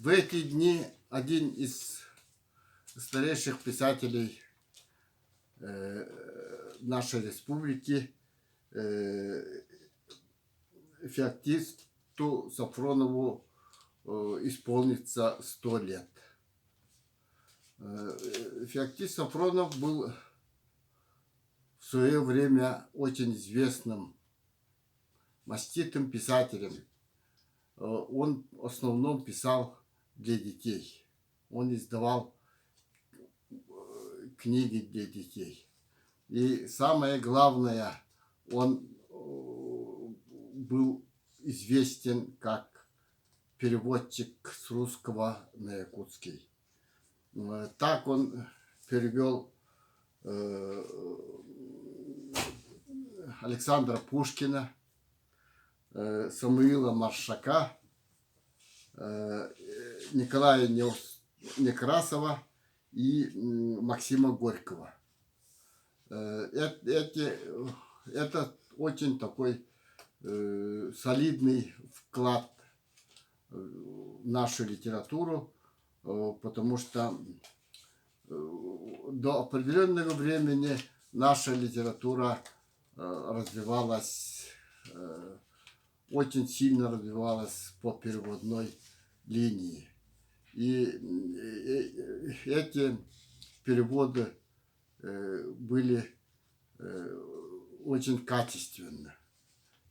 В эти дни один из старейших писателей нашей республики, Феоктисту Сафронову, исполнится 100 лет. Феоктист Сафронов был в свое время очень известным маститым писателем. Он в основном писал для детей. Он издавал книги для детей. И самое главное, он был известен как переводчик с русского на якутский. Так он перевел Александра Пушкина, Самуила Маршака, Николая Некрасова и Максима Горького. Это очень такой солидный вклад в нашу литературу, потому что до определенного времени наша литература развивалась, очень сильно развивалась по переводной линии. И эти переводы были очень качественны.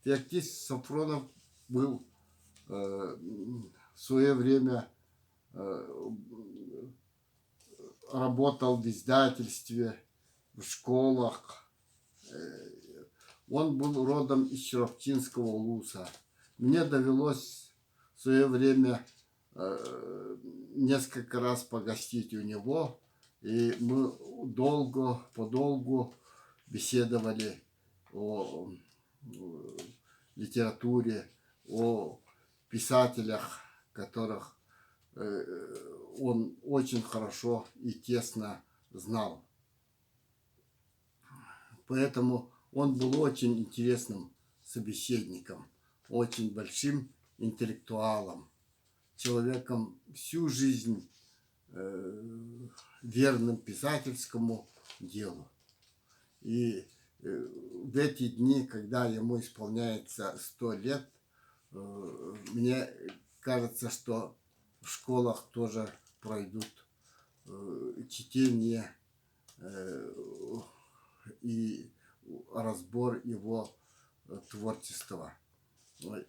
Феоктист Сафронов был в свое время работал в издательстве, в школах. Он был родом из Чероптинского улуса. Мне довелось в свое время несколько раз погостить у него, и мы подолгу беседовали о литературе, о писателях, которых он очень хорошо и тесно знал. Поэтому он был очень интересным собеседником, очень большим интеллектуалом, человеком всю жизнь верным писательскому делу. И в эти дни, когда ему исполняется 100 лет, мне кажется, что в школах тоже пройдут чтение и разбор его творчества.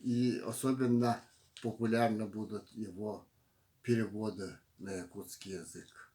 И особенно популярны будут его переводы на якутский язык.